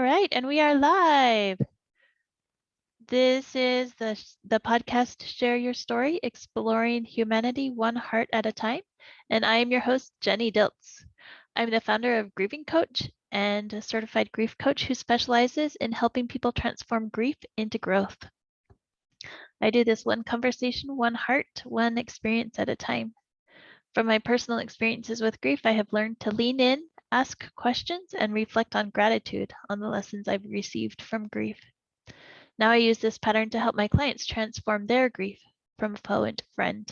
right, and we are live. This is the podcast Share Your Story, exploring humanity one heart at a time. And I am your host, Jenny Diltz. I'm the founder of Grieving Coach and a certified grief coach who specializes in helping people transform grief into growth. I do this one conversation, one heart, one experience at a time. From my personal experiences with grief, I have learned to lean in, ask questions, and reflect on gratitude on the lessons I've received from grief. Now I use this pattern to help my clients transform their grief from foe into friend.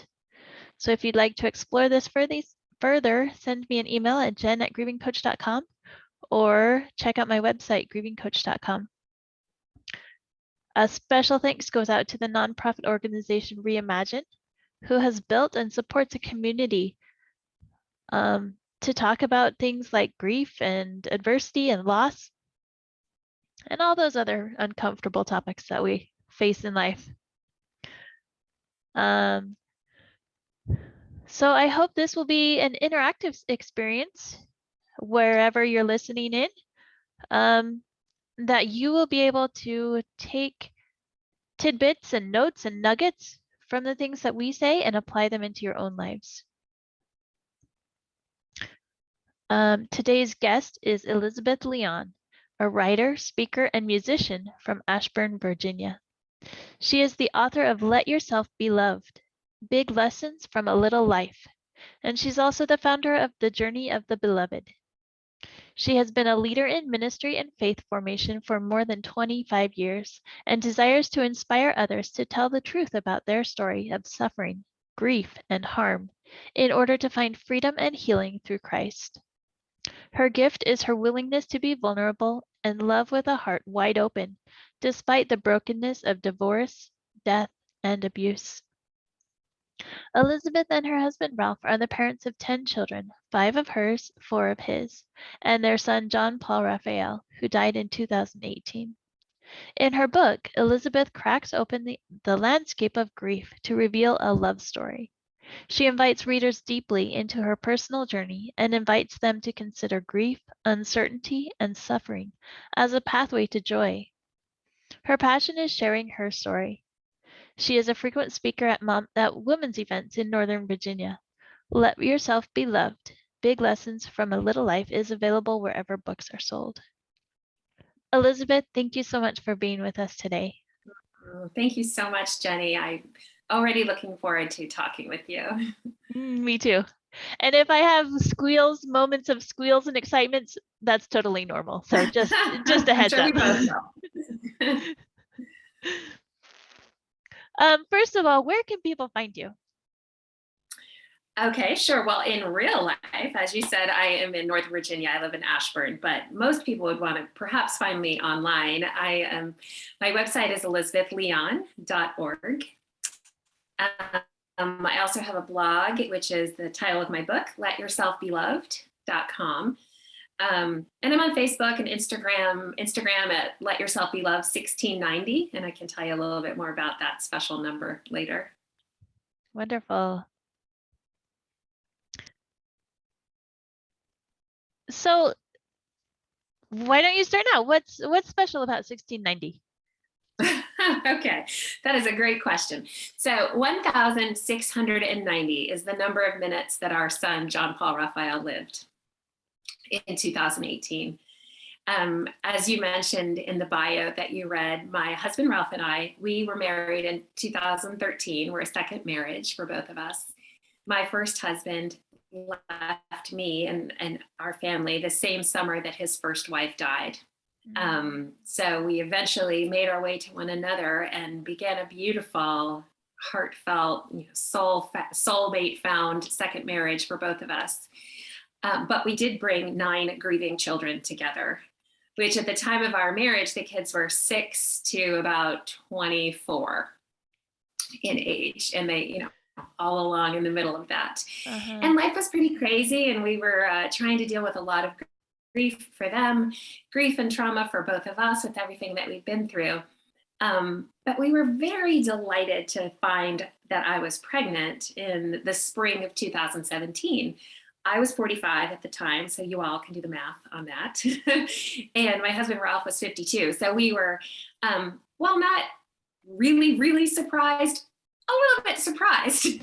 So if you'd like to explore this further, send me an email at jen@grievingcoach.com or check out my website, grievingcoach.com. A special thanks goes out to the nonprofit organization Reimagine, who has built and supports a community to talk about things like grief and adversity and loss and all those other uncomfortable topics that we face in life. So I hope this will be an interactive experience wherever you're listening in, that you will be able to take tidbits and notes and nuggets from the things that we say and apply them into your own lives. Today's guest is Elizabeth Leon, a writer, speaker, and musician from Ashburn, Virginia. She is the author of Let Yourself Be Loved, Big Lessons from a Little Life, and she's also the founder of The Journey of the Beloved. She has been a leader in ministry and faith formation for more than 25 years and desires to inspire others to tell the truth about their story of suffering, grief, and harm in order to find freedom and healing through Christ. Her gift is her willingness to be vulnerable and love with a heart wide open, despite the brokenness of divorce, death, and abuse. Elizabeth and her husband Ralph are the parents of 10 children, 5 of hers, 4 of his, and their son John Paul Raphael, who died in 2018. In her book, Elizabeth cracks open the landscape of grief to reveal a love story. She invites readers deeply into her personal journey and invites them to consider grief, uncertainty, and suffering as a pathway to joy. Her passion is sharing her story. She is a frequent speaker at women's events in Northern Virginia. Let Yourself Be Loved, Big Lessons from a Little Life is available wherever books are sold. Elizabeth, thank you so much for being with us today. Thank you so much, Jenny. I'm already looking forward to talking with you. Me too. And if I have moments of squeals and excitements, that's totally normal. So just a heads up. We both know. First of all, where can people find you? Okay, sure. Well, in real life, as you said, I am in North Virginia. I live in Ashburn, but most people would want to perhaps find me online. My website is elizabethleon.org. I also have a blog, which is the title of my book, letyourselfbeloved.com. And I'm on Facebook and Instagram at Let Yourself Be Loved 1690. And I can tell you a little bit more about that special number later. Wonderful. So why don't you start now? What's special about 1690? Okay, that is a great question. So 1,690 is the number of minutes that our son, John Paul Raphael, lived in 2018. As you mentioned in the bio that you read, my husband Ralph and I, we were married in 2013. We're a second marriage for both of us. My first husband left me and our family the same summer that his first wife died. So we eventually made our way to one another and began a beautiful, heartfelt, soulmate found second marriage for both of us. But we did bring 9 grieving children together, which at the time of our marriage, the kids were 6 to about 24 in age. And they, all along in the middle of that. And life was pretty crazy. And we were trying to deal with a lot of grief for them, grief and trauma for both of us with everything that we've been through. But we were very delighted to find that I was pregnant in the spring of 2017. I was 45 at the time, so you all can do the math on that. And my husband Ralph was 52. So we were, well, not really, really surprised, a little bit surprised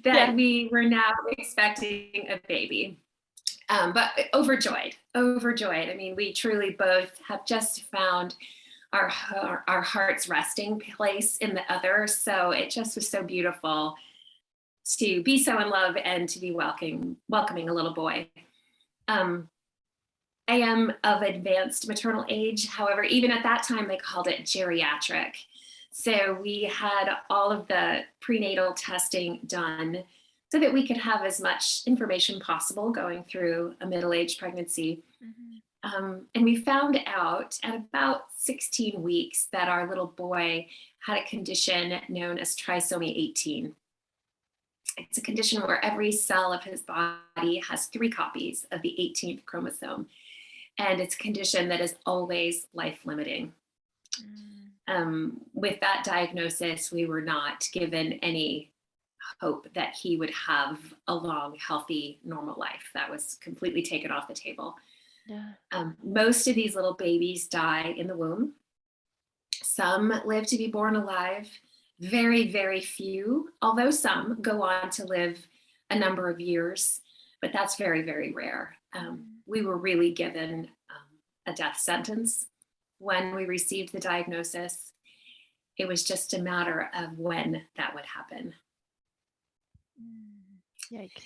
that Yeah. we were now expecting a baby. But overjoyed. I mean, we truly both have just found our heart's resting place in the other. So it just was so beautiful to be so in love and to be welcoming a little boy. I am of advanced maternal age. However, even at that time, they called it geriatric. So we had all of the prenatal testing done so that we could have as much information possible going through a middle-aged pregnancy. And we found out at about 16 weeks that our little boy had a condition known as trisomy 18. It's a condition where every cell of his body has 3 copies of the 18th chromosome. And it's a condition that is always life-limiting. With that diagnosis, we were not given any hope that he would have a long, healthy, normal life. That was completely taken off the table. Yeah. Most of these little babies die in the womb. Some live to be born alive. Very, very few, although some go on to live a number of years, but that's very, very rare. We were really given a death sentence when we received the diagnosis. It was just a matter of when that would happen. Yikes.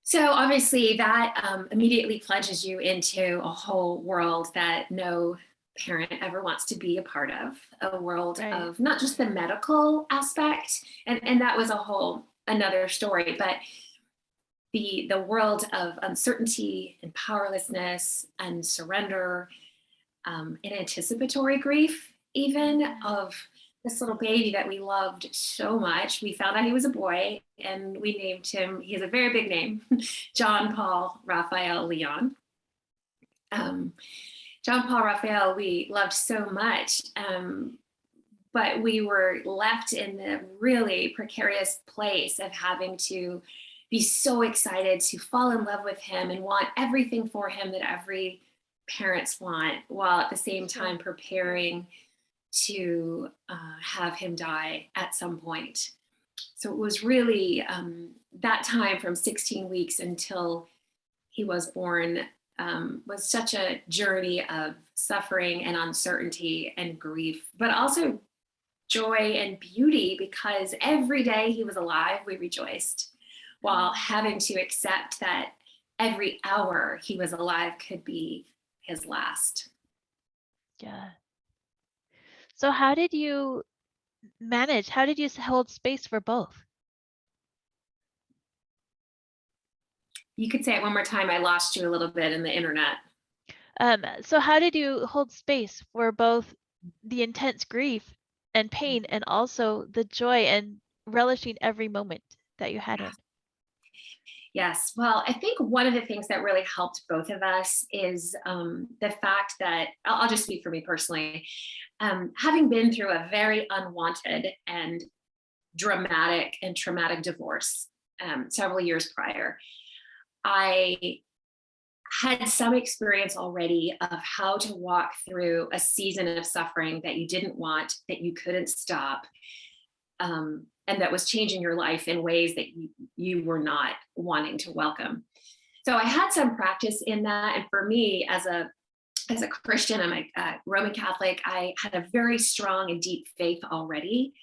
So obviously that immediately plunges you into a whole world that no parent ever wants to be a part of, a world of not just the medical aspect, and that was a whole another story, but the world of uncertainty and powerlessness and surrender, and anticipatory grief, even of this little baby that we loved so much. We found out he was a boy and we named him, he has a very big name, John Paul Raphael Leon. John Paul Raphael, we loved so much, but we were left in the really precarious place of having to be so excited to fall in love with him and want everything for him that every parents want, while at the same time preparing to have him die at some point. So it was really that time from 16 weeks until he was born was such a journey of suffering and uncertainty and grief, but also joy and beauty, because every day he was alive, we rejoiced, while having to accept that every hour he was alive could be his last. Yeah. So how did you manage? How did you hold space for both? You could say it one more time. I lost you a little bit in the internet. So how did you hold space for both the intense grief and pain and also the joy and relishing every moment that you had in? Yes. Well, I think one of the things that really helped both of us is the fact that I'll just speak for me personally. Having been through a very unwanted and dramatic and traumatic divorce several years prior, I had some experience already of how to walk through a season of suffering that you didn't want, that you couldn't stop, and that was changing your life in ways that you were not wanting to welcome. So I had some practice in that. And for me, as a Christian, I'm a Roman Catholic, I had a very strong and deep faith already.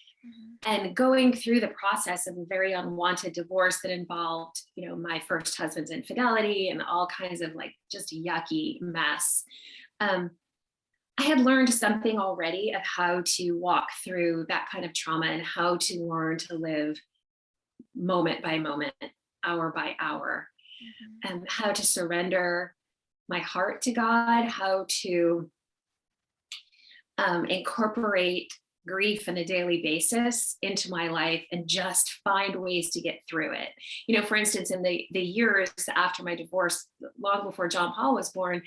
And going through the process of a very unwanted divorce that involved, my first husband's infidelity and all kinds of like just yucky mess, I had learned something already of how to walk through that kind of trauma and how to learn to live moment by moment, hour by hour, and how to surrender my heart to God, how to incorporate grief on a daily basis into my life and just find ways to get through it. For instance, in the years after my divorce, long before John Paul was born,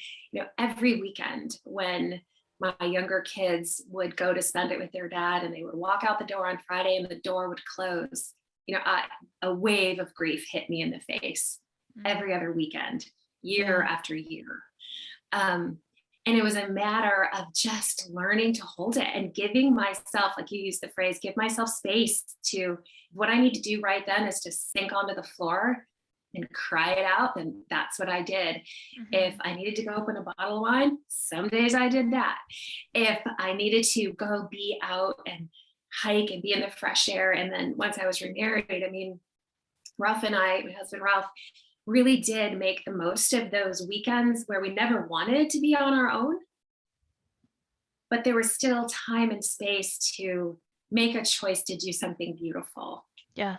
every weekend when my younger kids would go to spend it with their dad and they would walk out the door on Friday and the door would close, a wave of grief hit me in the face. every other weekend, year after year. And it was a matter of just learning to hold it and giving myself, like you used the phrase, give myself space to, what I need to do right then is to sink onto the floor and cry it out. And that's what I did. If I needed to go open a bottle of wine, some days I did that. If I needed to go be out and hike and be in the fresh air. And then once I was remarried, I mean, Ralph and I, my husband Ralph, really did make the most of those weekends where we never wanted to be on our own, but there was still time and space to make a choice to do something beautiful. Yeah.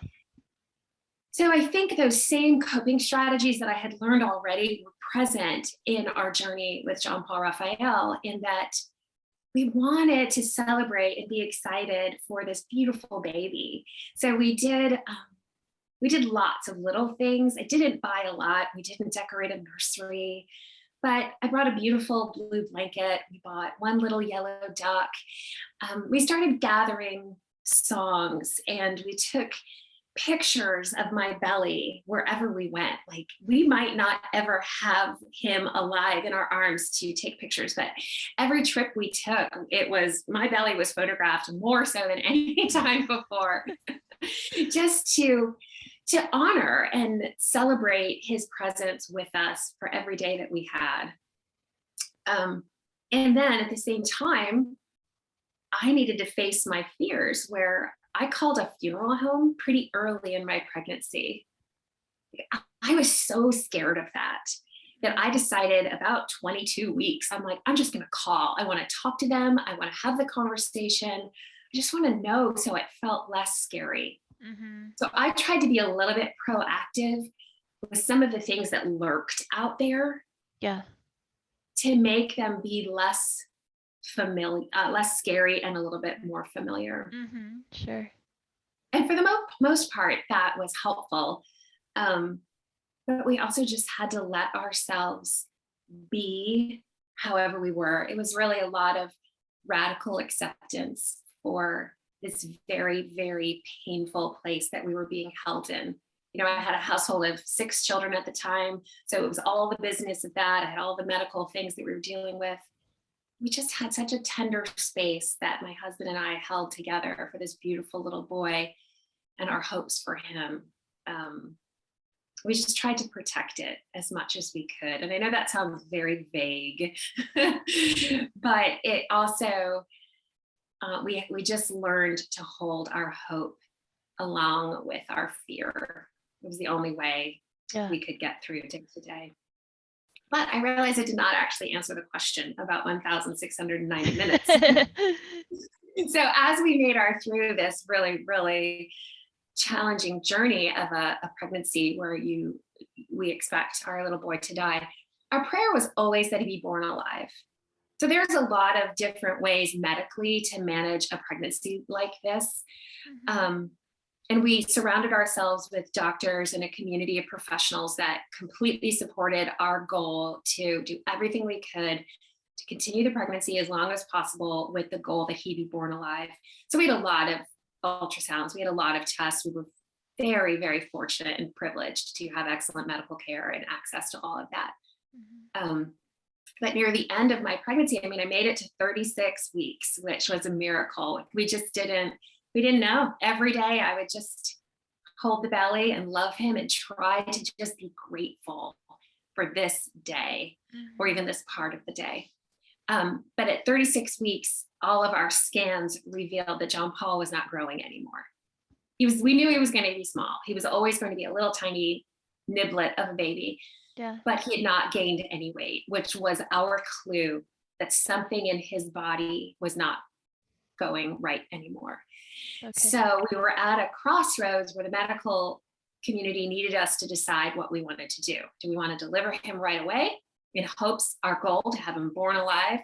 So I think those same coping strategies that I had learned already were present in our journey with John Paul Raphael, in that we wanted to celebrate and be excited for this beautiful baby. So we did lots of little things. I didn't buy a lot. We didn't decorate a nursery, but I brought a beautiful blue blanket. We bought one little yellow duck. We started gathering songs, and we took pictures of my belly wherever we went. Like, we might not ever have him alive in our arms to take pictures, but every trip we took, my belly was photographed more so than any time before, just to honor and celebrate his presence with us for every day that we had. And then at the same time, I needed to face my fears, where I called a funeral home pretty early in my pregnancy. I was so scared of that I decided about 22 weeks, I'm like, I'm just going to call. I want to talk to them. I want to have the conversation. I just want to know, so it felt less scary. So I tried to be a little bit proactive with some of the things that lurked out there. Yeah. To make them be less familiar, less scary, and a little bit more familiar. Sure. And for the most part, that was helpful. But we also just had to let ourselves be however we were. It was really a lot of radical acceptance for this very, very painful place that we were being held in. You know, I had a household of 6 children at the time, so it was all the business of that. I had all the medical things that we were dealing with. We just had such a tender space that my husband and I held together for this beautiful little boy and our hopes for him. We just tried to protect it as much as we could. And I know that sounds very vague, but it also, we just learned to hold our hope along with our fear. It was the only way we could get through day to day. But I realized I did not actually answer the question about 1,690 minutes. So as we made our through this really, really challenging journey of a pregnancy where we expect our little boy to die, our prayer was always that he be born alive. So there's a lot of different ways medically to manage a pregnancy like this. And we surrounded ourselves with doctors and a community of professionals that completely supported our goal to do everything we could to continue the pregnancy as long as possible, with the goal that he be born alive. So we had a lot of ultrasounds, we had a lot of tests. We were very, very fortunate and privileged to have excellent medical care and access to all of that. But near the end of my pregnancy, I mean, I made it to 36 weeks, which was a miracle. We didn't know. Every day I would just hold the belly and love him and try to just be grateful for this day, or even this part of the day. But at 36 weeks, all of our scans revealed that John Paul was not growing anymore. We knew he was going to be small. He was always going to be a little tiny niblet of a baby, but he had not gained any weight, which was our clue that something in his body was not going right anymore. So we were at a crossroads where the medical community needed us to decide what we wanted to do. Do we want to deliver him right away in hopes, our goal to have him born alive?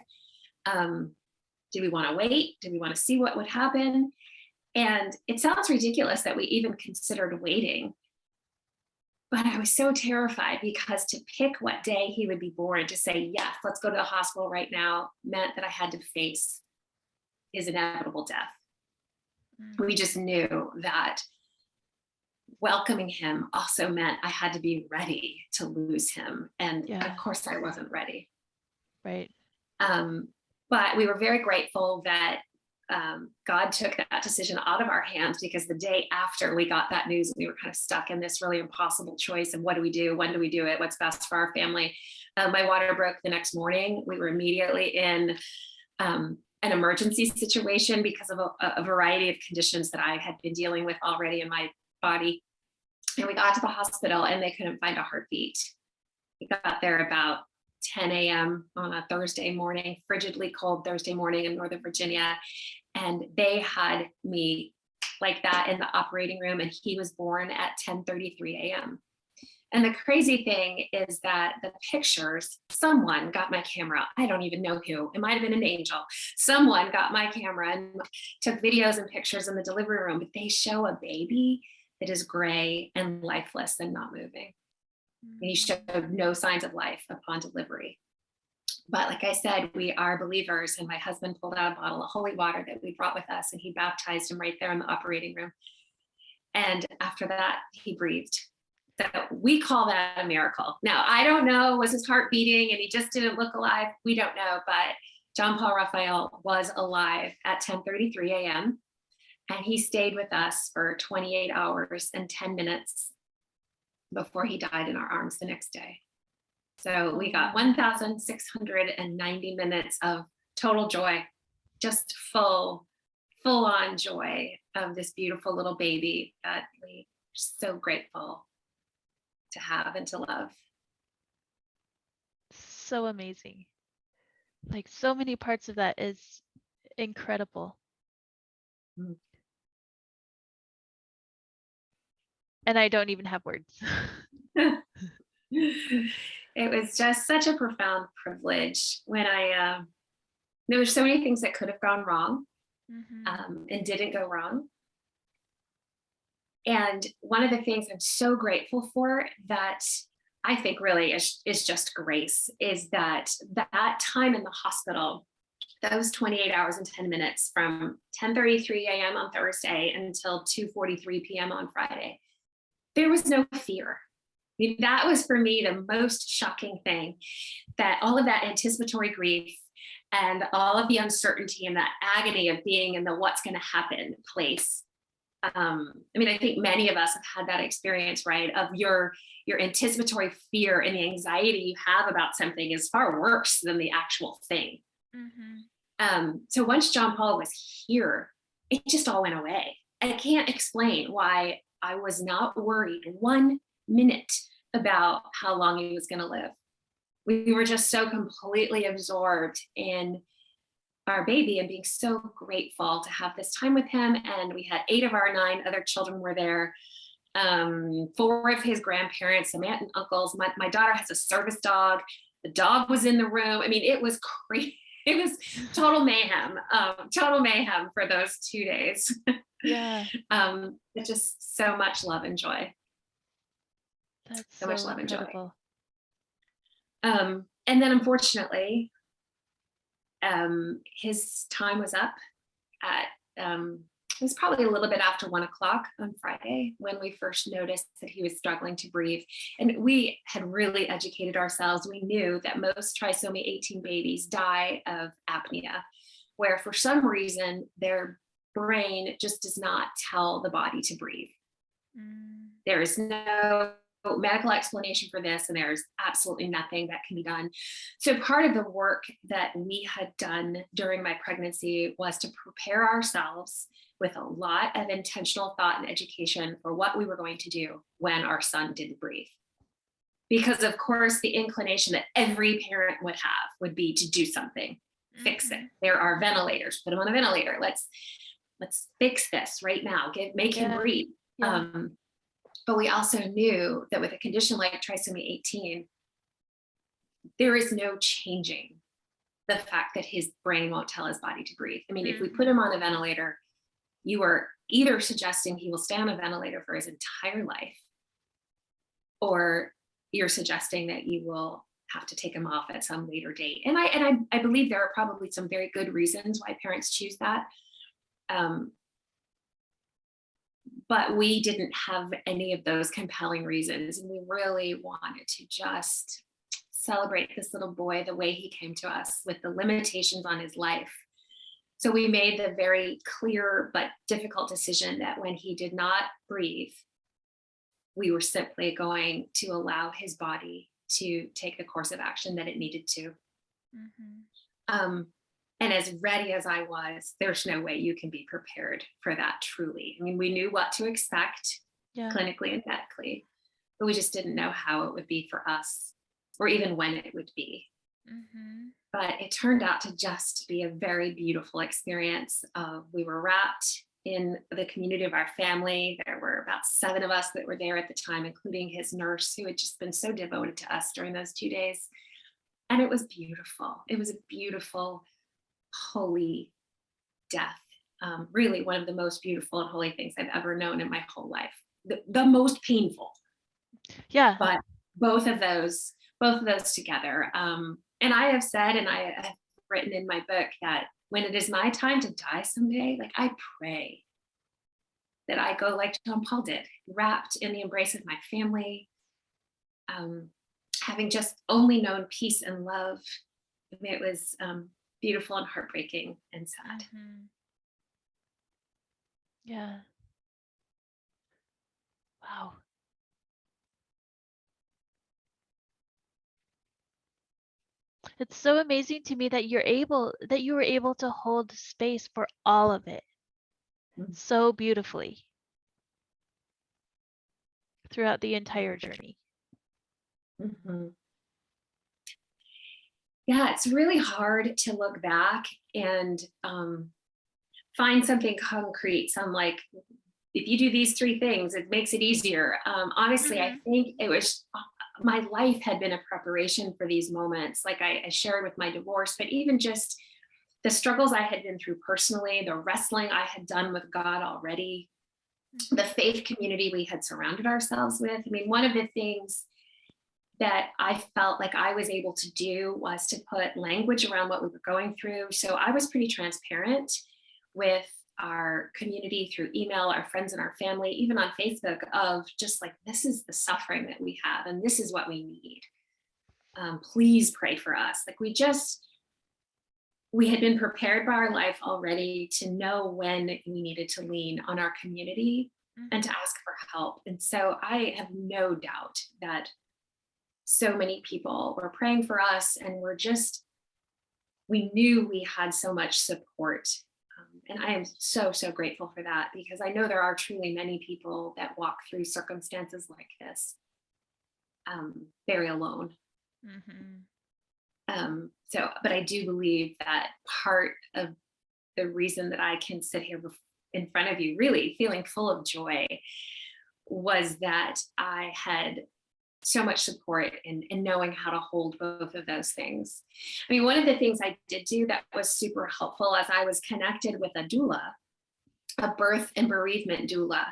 Do we want to wait? Do we want to see what would happen? And it sounds ridiculous that we even considered waiting, but I was so terrified, because to pick what day he would be born, to say, yes, let's go to the hospital right now, meant that I had to face his inevitable death. We just knew that welcoming him also meant I had to be ready to lose him. And Yeah. of course I wasn't ready. Right. But we were very grateful that God took that decision out of our hands, because the day after we got that news, we were kind of stuck in this really impossible choice of what do we do? When do we do it? What's best for our family? My water broke the next morning. We were immediately in an emergency situation because of a variety of conditions that I had been dealing with already in my body. And we got to the hospital and they couldn't find a heartbeat. We got there about 10 a.m. on a Thursday morning, frigidly cold Thursday morning in Northern Virginia. And they had me like that in the operating room, and he was born at 10:33 a.m. And the crazy thing is that the pictures, someone got my camera. I don't even know who. It might have been an angel. Someone got my camera and took videos and pictures in the delivery room, but they show a baby that is gray and lifeless and not moving. And he showed no signs of life upon delivery. But like I said, we are believers, and my husband pulled out a bottle of holy water that we brought with us, and he baptized him right there in the operating room. And after that, he breathed. So we call that a miracle. Now, I don't know, was his heart beating and he just didn't look alive? We don't know, but John Paul Raphael was alive at 10:33 a.m. and he stayed with us for 28 hours and 10 minutes before he died in our arms the next day. So we got 1,690 minutes of total joy, just full on joy of this beautiful little baby that we're so grateful to have and to love. So amazing. Like so many parts of that is incredible. Mm. And I don't even have words. It was just such a profound privilege when there were so many things that could have gone wrong and didn't go wrong. And one of the things I'm so grateful for that I think really is just grace is that time in the hospital, those 28 hours and 10 minutes from 10:33 a.m. on Thursday until 2:43 p.m. on Friday, there was no fear. I mean, that was for me the most shocking thing, that all of that anticipatory grief and all of the uncertainty and that agony of being in the what's going to happen place. I mean, I think many of us have had that experience, right? Of your anticipatory fear and the anxiety you have about something is far worse than the actual thing. So once John Paul was here, it just all went away. I can't explain why I was not worried 1 minute about how long he was going to live. We were just so completely absorbed in our baby and being so grateful to have this time with him. And we had 8 of our 9 other children were there. 4 of his grandparents, some aunt and uncles. My daughter has a service dog. The dog was in the room. I mean, it was crazy. It was total mayhem for those 2 days. Yeah. But just so much love and joy. That's so much love incredible. And joy. And then unfortunately, his time was up at it was probably a little bit after 1 o'clock on Friday when we first noticed that he was struggling to breathe. And we had really educated ourselves. We knew that most trisomy 18 babies die of apnea, where for some reason their brain just does not tell the body to breathe. There is no medical explanation for this, and there's absolutely nothing that can be done. So part of the work that we had done during my pregnancy was to prepare ourselves with a lot of intentional thought and education for what we were going to do when our son didn't breathe. Because of course, the inclination that every parent would have would be to do something, fix it. There are ventilators, put him on a ventilator. Let's fix this right now, make him breathe. Yeah. But we also knew that with a condition like trisomy 18, there is no changing the fact that his brain won't tell his body to breathe. I mean, if we put him on a ventilator, you are either suggesting he will stay on a ventilator for his entire life, or you're suggesting that you will have to take him off at some later date. And I believe there are probably some very good reasons why parents choose that. but we didn't have any of those compelling reasons. And we really wanted to just celebrate this little boy the way he came to us with the limitations on his life. So we made the very clear but difficult decision that when he did not breathe, we were simply going to allow his body to take the course of action that it needed to. And as ready as I was, there's no way you can be prepared for that truly. I mean, we knew what to expect clinically and medically, but we just didn't know how it would be for us or even when it would be. But it turned out to just be a very beautiful experience. We were wrapped in the community of our family. There were about 7 of us that were there at the time, including his nurse, who had just been so devoted to us during those 2 days. And it was beautiful. It was a beautiful, holy death. Really one of the most beautiful and holy things I've ever known in my whole life. The most painful. Yeah. But both of those together. And I have said, and I have written in my book, that when it is my time to die someday, like, I pray that I go like John Paul did, wrapped in the embrace of my family, having just only known peace and love. I mean, it was beautiful and heartbreaking and sad. Yeah. Wow. It's so amazing to me that you were able to hold space for all of it so beautifully throughout the entire journey. Yeah, it's really hard to look back and find something concrete. Some like, if you do these 3 things, it makes it easier. Honestly, I think it was, my life had been a preparation for these moments. Like I shared with my divorce, but even just the struggles I had been through personally, the wrestling I had done with God already, the faith community we had surrounded ourselves with. I mean, one of the things that I felt like I was able to do was to put language around what we were going through. So I was pretty transparent with our community through email, our friends and our family, even on Facebook, of just like, this is the suffering that we have and this is what we need. Please pray for us. Like, we had been prepared by our life already to know when we needed to lean on our community and to ask for help. And so I have no doubt that so many people were praying for us, and we knew we had so much support. And I am so, so grateful for that, because I know there are truly many people that walk through circumstances like this very alone. But I do believe that part of the reason that I can sit here in front of you really feeling full of joy was that I had so much support in knowing how to hold both of those things. I mean, one of the things I did do that was super helpful, as I was connected with a doula, a birth and bereavement doula.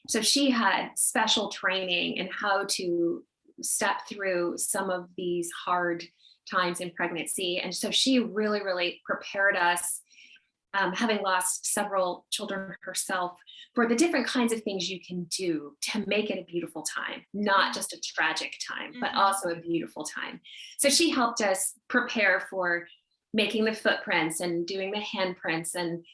So she had special training in how to step through some of these hard times in pregnancy. And so she really, really prepared us, having lost several children herself, for the different kinds of things you can do to make it a beautiful time, not just a tragic time, but also a beautiful time. So she helped us prepare for making the footprints and doing the handprints. And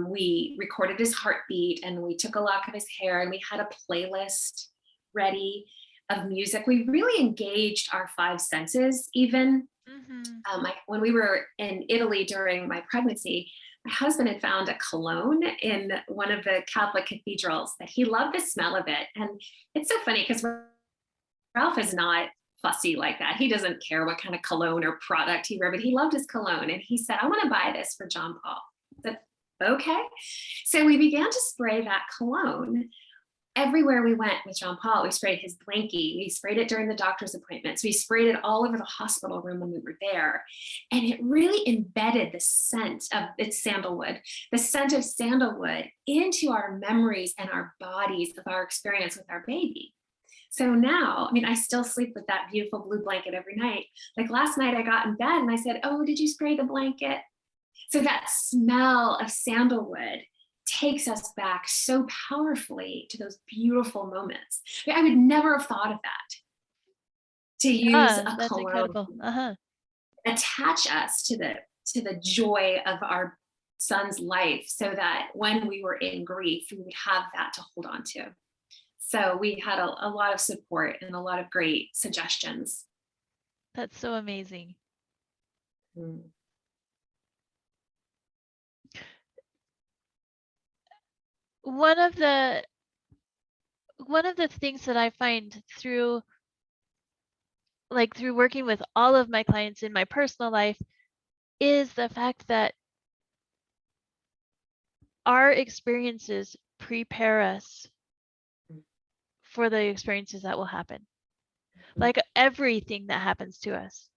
we recorded his heartbeat, and we took a lock of his hair, and we had a playlist ready of music. We really engaged our 5 senses even. When we were in Italy during my pregnancy, my husband had found a cologne in one of the Catholic cathedrals that he loved the smell of it. And it's so funny because Ralph is not fussy like that. He doesn't care what kind of cologne or product he wear, but he loved his cologne. And he said, I want to buy this for John Paul. I said, okay. So we began to spray that cologne everywhere we went with John Paul. We sprayed his blankie. We sprayed it during the doctor's appointments. We sprayed it all over the hospital room when we were there. And it really embedded the scent of it's sandalwood, the scent of sandalwood into our memories and our bodies of our experience with our baby. So now, I mean, I still sleep with that beautiful blue blanket every night. Like last night I got in bed and I said, oh, did you spray the blanket? So that smell of sandalwood takes us back so powerfully to those beautiful moments. I would never have thought of that, to use Yeah, a that's cologne, incredible. Uh-huh. attach us to the joy of our son's life, so that when we were in grief, we would have that to hold on to. So we had a lot of support and a lot of great suggestions. That's so amazing. Mm. One of the things that I find through working with all of my clients in my personal life is the fact that our experiences prepare us for the experiences that will happen. Like everything that happens to us,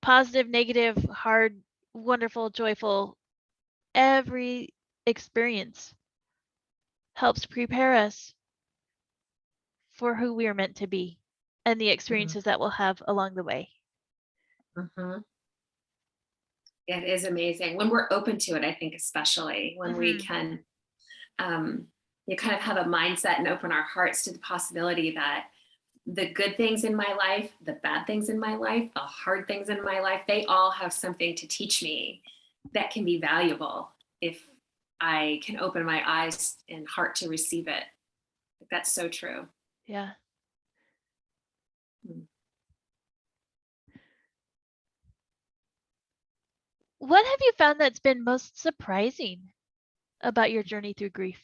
positive, negative, hard, wonderful, joyful, every experience helps prepare us for who we are meant to be and the experiences that we'll have along the way. Mm-hmm. It is amazing when we're open to it. I think especially when we can, you kind of have a mindset and open our hearts to the possibility that the good things in my life, the bad things in my life, the hard things in my life, they all have something to teach me that can be valuable if I can open my eyes and heart to receive it. That's so true. Yeah. Mm. What have you found that's been most surprising about your journey through grief?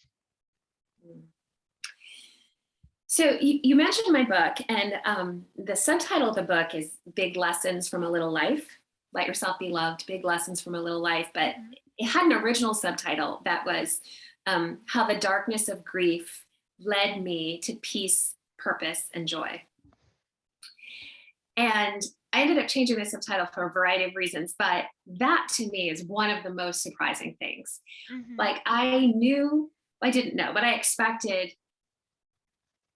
So you mentioned my book, and the subtitle of the book is Big Lessons from a Little Life. Let Yourself Be Loved, Big Lessons from a Little Life. But it had an original subtitle that was How the Darkness of Grief Led Me to Peace, Purpose, and Joy. And I ended up changing the subtitle for a variety of reasons, but that to me is one of the most surprising things. Like I didn't know, but I expected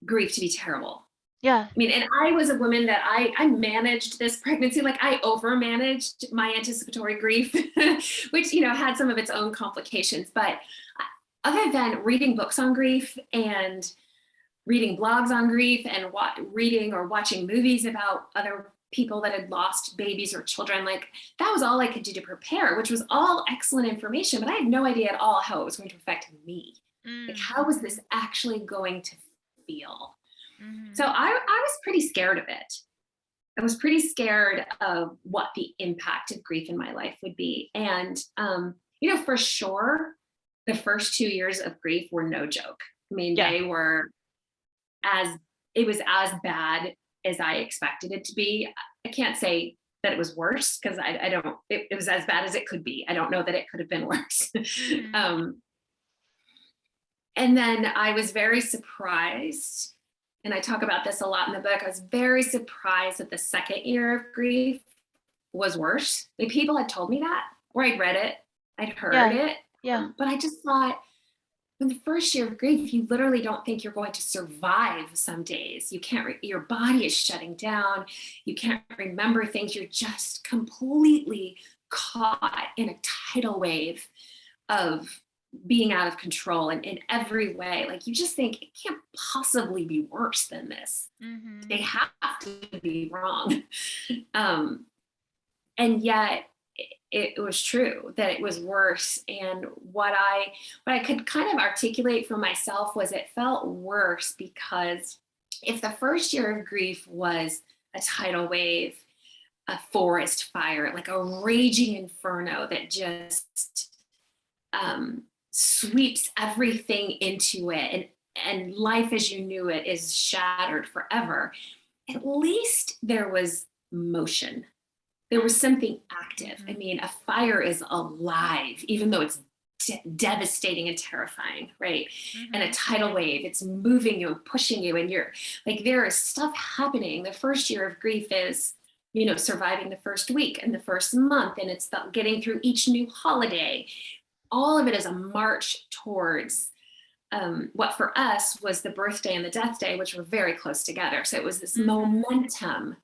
grief to be terrible. Yeah. I mean, and I was a woman that I managed this pregnancy, like I over managed my anticipatory grief, which, had some of its own complications. But other than reading books on grief and reading blogs on grief and reading or watching movies about other people that had lost babies or children, like that was all I could do to prepare, which was all excellent information, but I had no idea at all how it was going to affect me. Like, how was this actually going to feel? So I was pretty scared of it. I was pretty scared of what the impact of grief in my life would be. And, for sure, the first 2 years of grief were no joke. I mean, Yeah. it was as bad as I expected it to be. I can't say that it was worse because I don't, it was as bad as it could be. I don't know that it could have been worse. And then I was very surprised, and I talk about this a lot in the book. I was very surprised that the second year of grief was worse. Like people had told me that, or I'd read it, I'd heard it. Yeah. But I just thought, in the first year of grief, you literally don't think you're going to survive some days. You can't, your body is shutting down. You can't remember things. You're just completely caught in a tidal wave of being out of control and in every way. Like you just think it can't possibly be worse than this. They have to be wrong. And yet it was true that it was worse. And what I could kind of articulate for myself was it felt worse because if the first year of grief was a tidal wave, a forest fire, like a raging inferno that just sweeps everything into it, and life as you knew it is shattered forever, at least there was motion. There was something active. I mean, a fire is alive, even though it's devastating and terrifying, right? And a tidal wave, it's moving you and pushing you, and you're like, there is stuff happening. The first year of grief is, surviving the first week and the first month, and it's getting through each new holiday. All of it is a march towards what for us was the birthday and the death day, which were very close together. So it was this momentum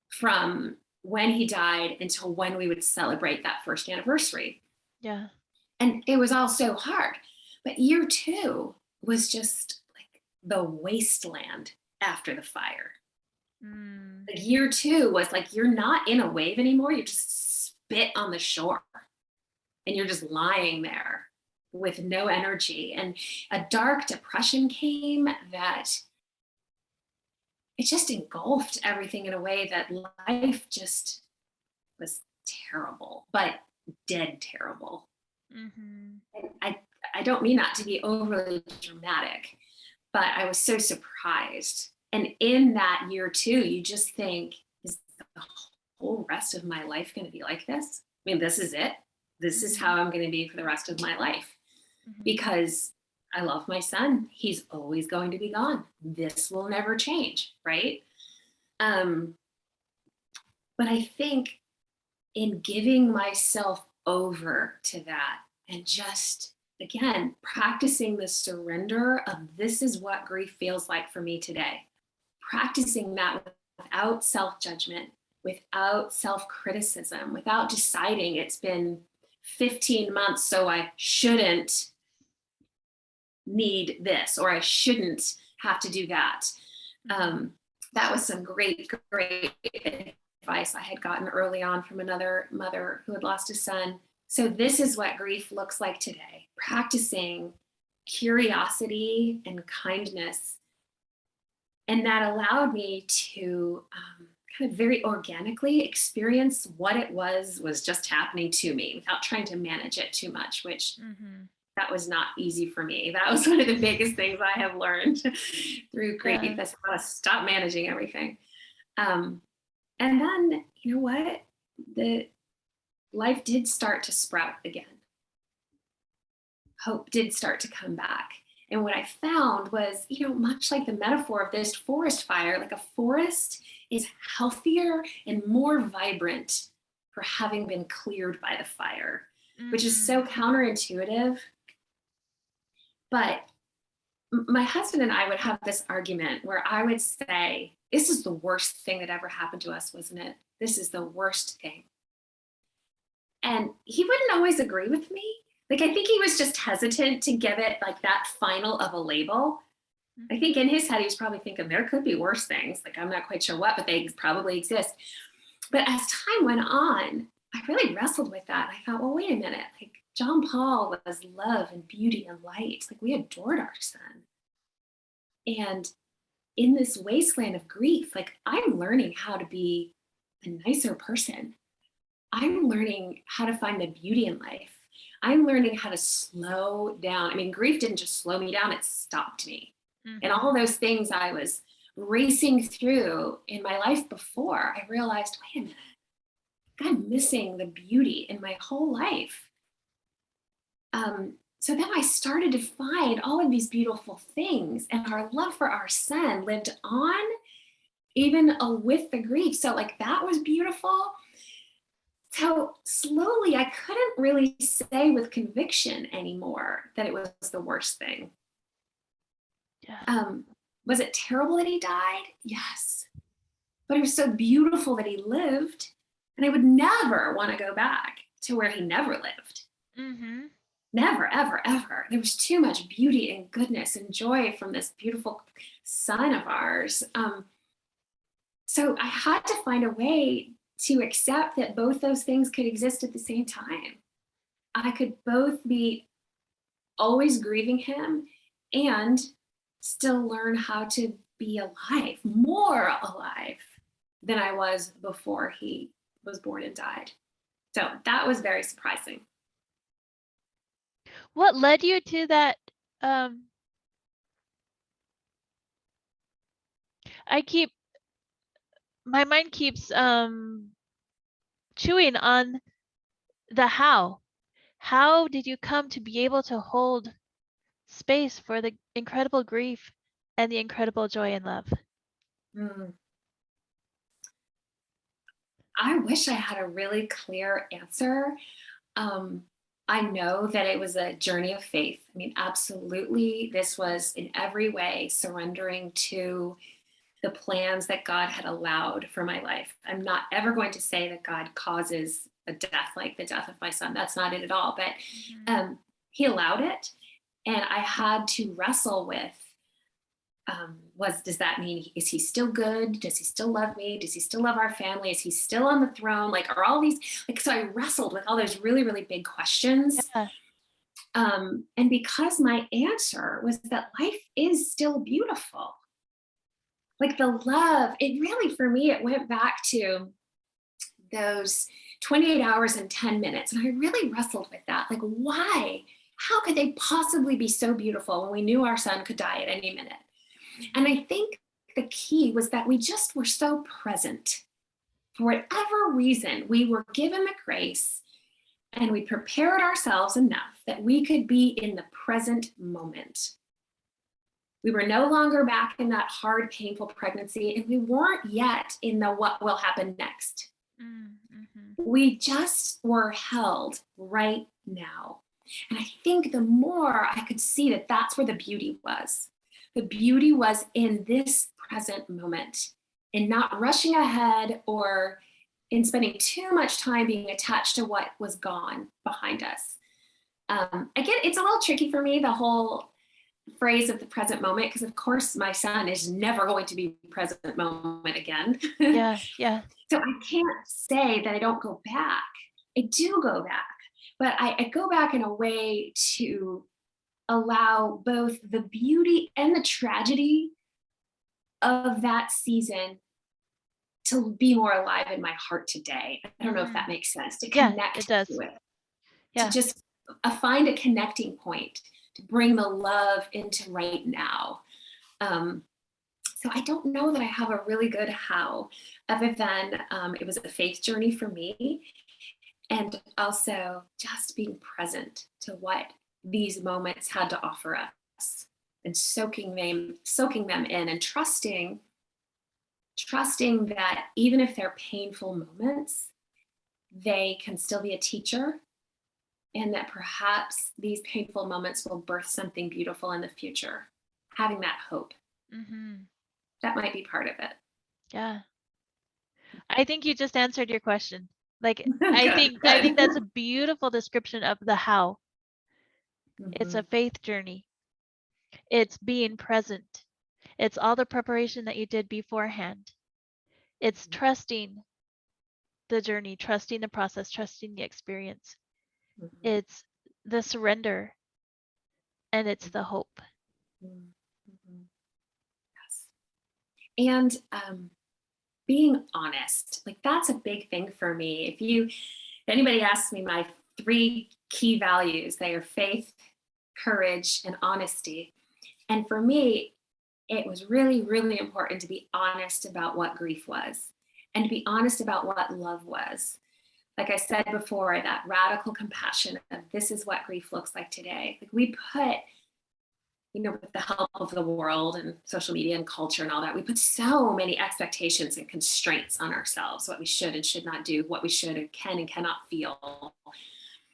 from when he died until when we would celebrate that first anniversary. Yeah. And it was all so hard. But year 2 was just like the wasteland after the fire. Mm. Like year 2 was like, you're not in a wave anymore. You're just spit on the shore and you're just lying there with no energy. And a dark depression came that it just engulfed everything in a way that life just was terrible, but dead terrible. Mhm. And I don't mean that to be overly dramatic, but I was so surprised. And in that year 2, you just think, is the whole rest of my life going to be like this? I mean, this is it. This is how Mhm. I'm going to be for the rest of my life, Mhm. because I love my son. He's always going to be gone. This will never change, right? Um, but I think in giving myself over to that and just, again, practicing the surrender of this is what grief feels like for me today, practicing that without self-judgment, without self-criticism, without deciding it's been 15 months, so I shouldn't need this or I shouldn't have to do that. Um, that was some great advice I had gotten early on from another mother who had lost a son. So this is what grief looks like today, practicing curiosity and kindness. And that allowed me to kind of very organically experience what it was just happening to me without trying to manage it too much, which Mhm. that was not easy for me. That was one of the biggest things I have learned through grief. Yeah. That's how to stop managing everything. Um, and then, you know what? The life did start to sprout again. Hope did start to come back. And what I found was, much like the metaphor of this forest fire, like a forest is healthier and more vibrant for having been cleared by the fire, which is Mhm. so counterintuitive. But my husband and I would have this argument where I would say, this is the worst thing that ever happened to us, wasn't it? This is the worst thing. And he wouldn't always agree with me. Like, I think he was just hesitant to give it like that final of a label. I think Mhm. in his head, he was probably thinking there could be worse things. Like, I'm not quite sure what, but they probably exist. But as time went on, I really wrestled with that. I thought, well, wait a minute. Like, John Paul was love and beauty and light. Like, we adored our son. And in this wasteland of grief, like, I'm learning how to be a nicer person. I'm learning how to find the beauty in life. I'm learning how to slow down. I mean, grief didn't just slow me down, it stopped me. And all Mhm. those things I was racing through in my life before, I realized, wait a minute, I'm missing the beauty in my whole life. So then I started to find all of these beautiful things, and our love for our son lived on even with the grief. So, like, that was beautiful. So slowly, I couldn't really say with conviction anymore that it was the worst thing. Yeah. Um, was it terrible that he died? Yes. But it was so beautiful that he lived. And I would never want to go back to where he never lived. Mhm. Never, ever, ever. There was too much beauty and goodness and joy from this beautiful son of ours. So I had to find a way to accept that both those things could exist at the same time. I could both be always grieving him and still learn how to be alive, more alive than I was before he was born and died. So that was very surprising. What led you to that? Um, I keep my mind keeps chewing on the how. How did you come to be able to hold space for the incredible grief and the incredible joy and love? Mm. I wish I had a really clear answer. Um, I know that it was a journey of faith. I mean, absolutely, this was in every way surrendering to the plans that God had allowed for my life. I'm not ever going to say that God causes a death like the death of my son. That's not it at all. But Mhm. he allowed it. And I had to wrestle with, does that mean, is he still good? Does he still love me? Does he still love our family? Is he still on the throne? Like, are all these, like, so I wrestled with all those really, really big questions. Yeah. And because my answer was that life is still beautiful. Like the love, it really, for me, it went back to those 28 hours and 10 minutes. And I really wrestled with that. Like, why? How could they possibly be so beautiful when we knew our son could die at any minute? And I think the key was that we just were so present. For whatever reason, we were given the grace and we prepared ourselves enough that we could be in the present moment. We were no longer back in that hard, painful pregnancy, and we weren't yet in the what will happen next. Mm-hmm. We just were held right now. And I think the more I could see that that's where the beauty was. The beauty was in this present moment, in not rushing ahead or in spending too much time being attached to what was gone behind us. Again, it's a little tricky for me, the whole phrase of the present moment, because of course my son is never going to be present moment again. Yeah. So I can't say that I don't go back. I do go back, but I go back in a way to allow both the beauty and the tragedy of that season to be more alive in my heart today. I don't know if that makes sense, to connect it does. to it, Yeah. to just find a connecting point, to bring the love into right now. So I don't know that I have a really good how, other than it was a faith journey for me. And also just being present to what these moments had to offer us, and soaking them in, and trusting that even if they're painful moments, they can still be a teacher, and that perhaps these painful moments will birth something beautiful in the future. Having that hope. Mm-hmm. That might be part of it. Yeah. I think you just answered your question. Like, I think that's a beautiful description of the how. Mm-hmm. It's a faith journey. It's being present. It's all the preparation that you did beforehand. It's trusting the journey, trusting the process, trusting the experience. Mm-hmm. It's the surrender, and it's the hope. Mm-hmm. Yes. And being honest, like that's a big thing for me. If anybody asks me my 3 key values, they are faith, courage, and honesty. And for me, it was really, really important to be honest about what grief was, and to be honest about what love was. Like I said before, that radical compassion of this is what grief looks like today. Like we put, with the help of the world and social media and culture and all that, we put so many expectations and constraints on ourselves, what we should and should not do, what we should and cannot feel.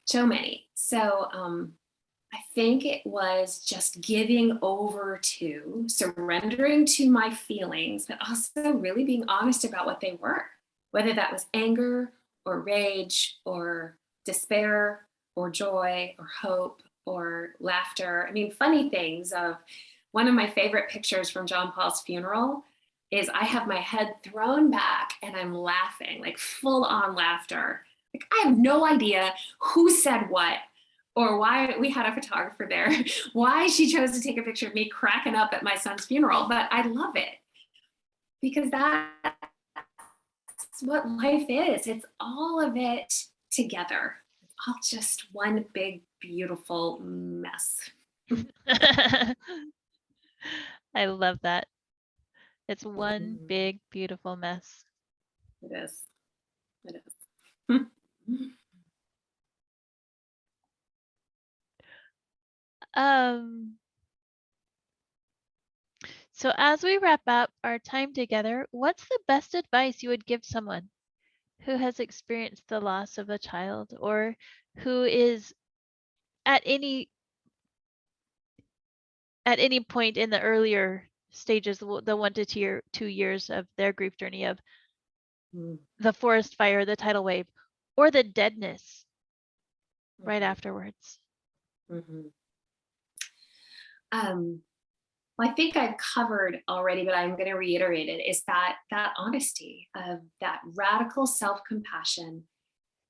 So many. So I think it was just giving over to, surrendering to my feelings, but also really being honest about what they were, whether that was anger or rage or despair or joy or hope or laughter. I mean, funny things of one of my favorite pictures from John Paul's funeral is I have my head thrown back and I'm laughing, like full on laughter. Like I have no idea who said what, or why we had a photographer there, why she chose to take a picture of me cracking up at my son's funeral, but I love it because that's what life is. It's all of it together. It's all just one big, beautiful mess. I love that. It's one big, beautiful mess. It is. It is. So as we wrap up our time together, what's the best advice you would give someone who has experienced the loss of a child, or who is at any point in the earlier stages, the 1 to 2 years of their grief journey, of the forest fire, the tidal wave, or the deadness right afterwards? Mm-hmm. well, I think I've covered already, but I'm going to reiterate it, is that honesty of that radical self-compassion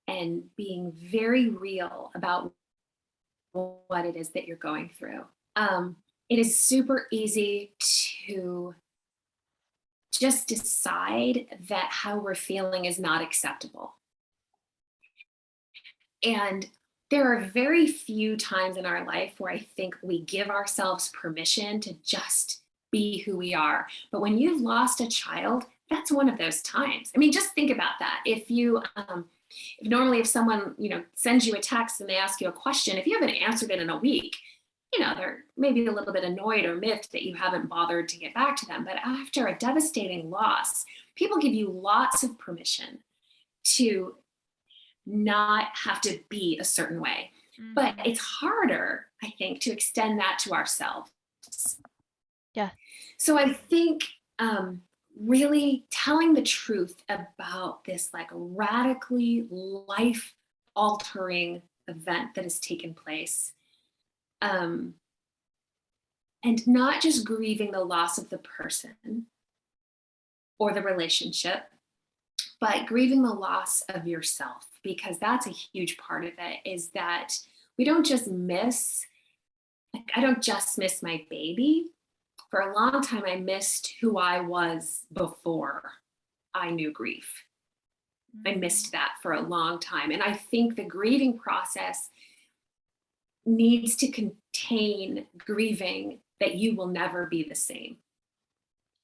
and being very real about what it is that you're going through. It is super easy to just decide that how we're feeling is not acceptable. And there are very few times in our life where I think we give ourselves permission to just be who we are. But when you've lost a child, that's one of those times. I mean, just think about that. If someone, sends you a text and they ask you a question, if you haven't answered it in a week, they're maybe a little bit annoyed or miffed that you haven't bothered to get back to them. But after a devastating loss, people give you lots of permission to not have to be a certain way. Mm-hmm. But it's harder, I think, to extend that to ourselves. Yeah. So I think really telling the truth about this like radically life altering event that has taken place, and not just grieving the loss of the person or the relationship, but grieving the loss of yourself, because that's a huge part of it, is that we don't just miss, like, I don't just miss my baby. For a long time, I missed who I was before I knew grief. I missed that for a long time. And I think the grieving process needs to contain grieving that you will never be the same.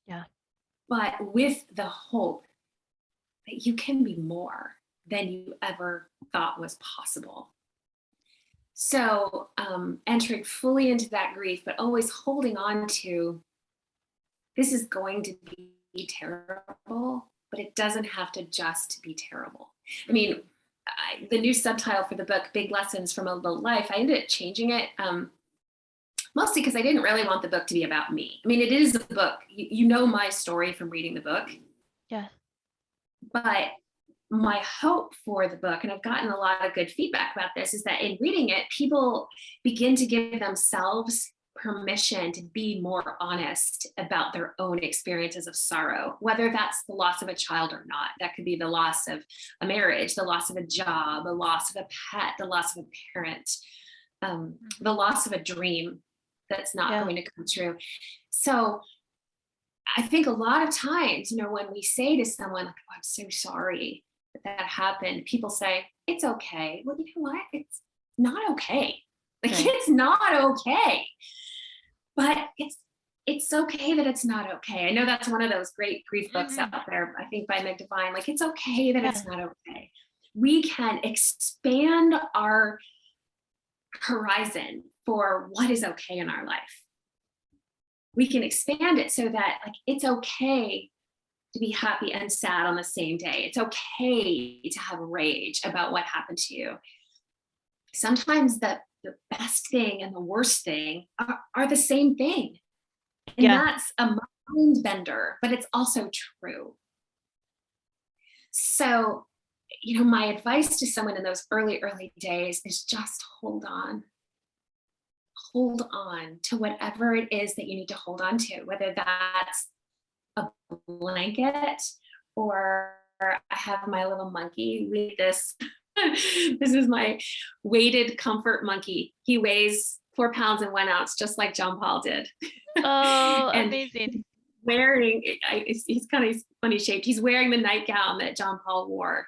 Yeah. But with the hope that you can be more than you ever thought was possible. So entering fully into that grief, but always holding on to, this is going to be terrible, but it doesn't have to just be terrible. I mean, the new subtitle for the book, Big Lessons from a Low Life, I ended up changing it mostly because I didn't really want the book to be about me. I mean, it is a book. You know my story from reading the book. Yeah. But my hope for the book, and I've gotten a lot of good feedback about this, is that in reading it, people begin to give themselves permission to be more honest about their own experiences of sorrow, whether that's the loss of a child or not. That could be the loss of a marriage, the loss of a job, the loss of a pet, the loss of a parent, the loss of a dream that's not going to come true. So I think a lot of times, when we say to someone, like, oh, I'm so sorry that happened, people say, it's okay. Well, you know what? It's not okay. Like, right. It's not okay. But it's okay that it's not okay. I know that's one of those great grief books out there, I think by Meg Devine, like, it's okay that it's not okay. We can expand our horizon for what is okay in our life. We can expand it so that, like, it's okay to be happy and sad on the same day. It's okay to have rage about what happened to you. Sometimes the best thing and the worst thing are the same thing. And that's a mind bender, but it's also true. So, my advice to someone in those early days is just hold on. Hold on to whatever it is that you need to hold on to, whether that's a blanket, or I have my little monkey. This is my weighted comfort monkey. He weighs 4 pounds and 1 ounce, just like John Paul did. Oh, and amazing. He's kind of funny shaped. He's wearing the nightgown that John Paul wore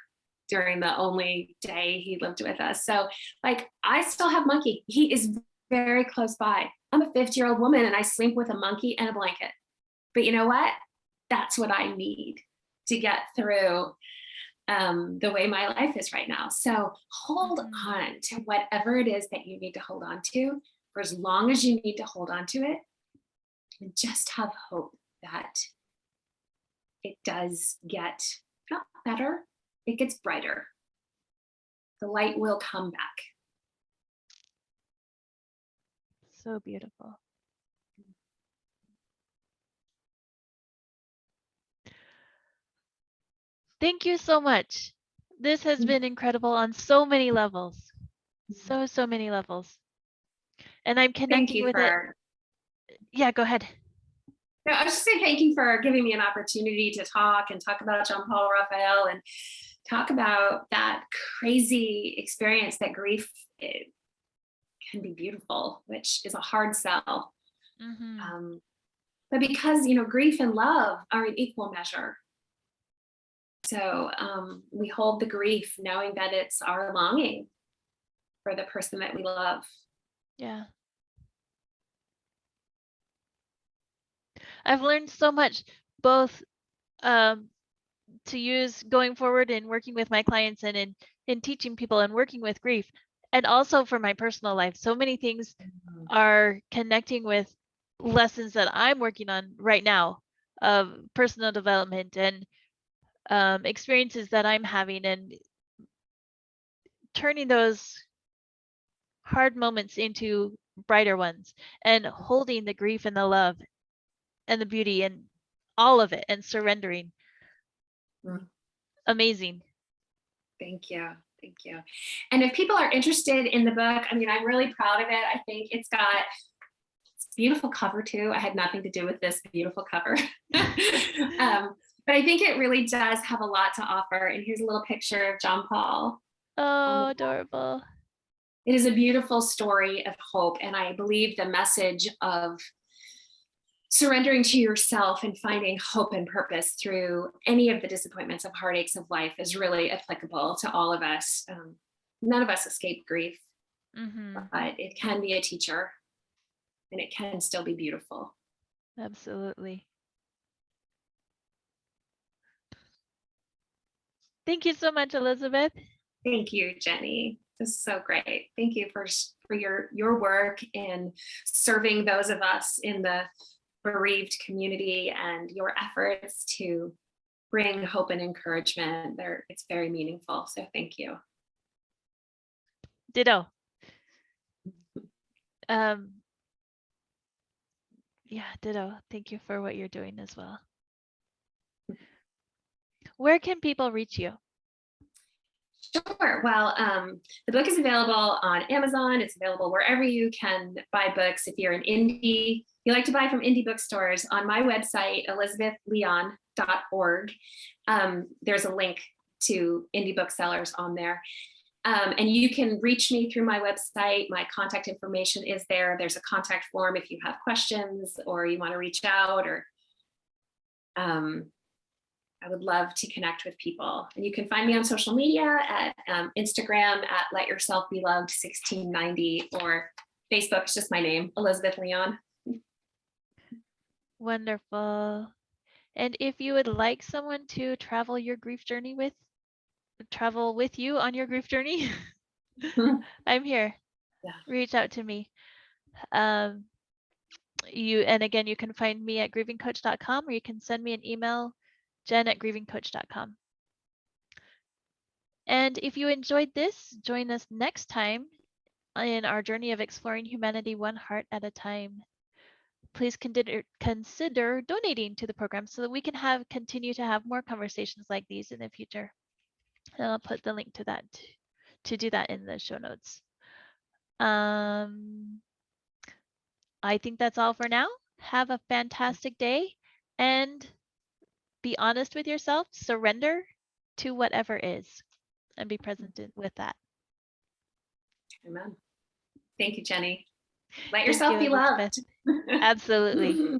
during the only day he lived with us. So, like, I still have Monkey. He is very close by. I'm a 50-year-old woman and I sleep with a monkey and a blanket. But you know what? That's what I need to get through the way my life is right now. So hold on to whatever it is that you need to hold on to for as long as you need to hold on to it, and just have hope that it does get not better, it gets brighter. The light will come back. So beautiful. Thank you so much. This has been incredible on so many levels. So many levels. And I'm connecting with it yeah, go ahead. No, I was just saying thank you for giving me an opportunity to talk about John Paul Raphael and talk about that crazy experience that grief can be beautiful, which is a hard sell. Mm-hmm. But because, you know, grief and love are in equal measure. So we hold the grief knowing that it's our longing for the person that we love. Yeah. I've learned so much, both to use going forward in working with my clients and in teaching people and working with grief, and also for my personal life. So many things are connecting with lessons that I'm working on right now of personal development and experiences that I'm having, and turning those hard moments into brighter ones, and holding the grief and the love and the beauty and all of it, and surrendering. Amazing. Thank you. Thank you. And if people are interested in the book, I mean, I'm really proud of it. I think it's got a beautiful cover too. I had nothing to do with this beautiful cover. But I think it really does have a lot to offer. And here's a little picture of John Paul. Oh, adorable. It is a beautiful story of hope. And I believe the message of surrendering to yourself and finding hope and purpose through any of the disappointments of heartaches of life is really applicable to all of us. None of us escape grief, but it can be a teacher, and it can still be beautiful. Absolutely. Thank you so much, Elizabeth. Thank you, Jenny. This is so great. Thank you for your work in serving those of us in the bereaved community, and your efforts to bring hope and encouragement. It's very meaningful. So thank you. Ditto. Yeah, ditto. Thank you for what you're doing as well. Where can people reach you? Sure. Well, the book is available on Amazon. It's available wherever you can buy books. If you're an indie, you like to buy from indie bookstores, on my website, elizabethleon.org, there's a link to indie booksellers on there. And you can reach me through my website. My contact information is there. There's a contact form if you have questions or you want to reach out, or I would love to connect with people. And you can find me on social media at Instagram at Let Yourself Be Loved 1690, or Facebook. It's just my name, Elizabeth Leon. Wonderful. And if you would like someone to travel with you on your grief journey, I'm here. Yeah. Reach out to me. And again, you can find me at grievingcoach.com, or you can send me an email, jen@grievingcoach.com. And if you enjoyed this, join us next time in our journey of exploring humanity one heart at a time. Please consider donating to the program so that we can continue to have more conversations like these in the future. And I'll put the link to that to do that in the show notes. I think that's all for now. Have a fantastic day, and be honest with yourself. Surrender to whatever is, and be present with that. Amen. Thank you, Jenny. Let yourself be loved. Absolutely.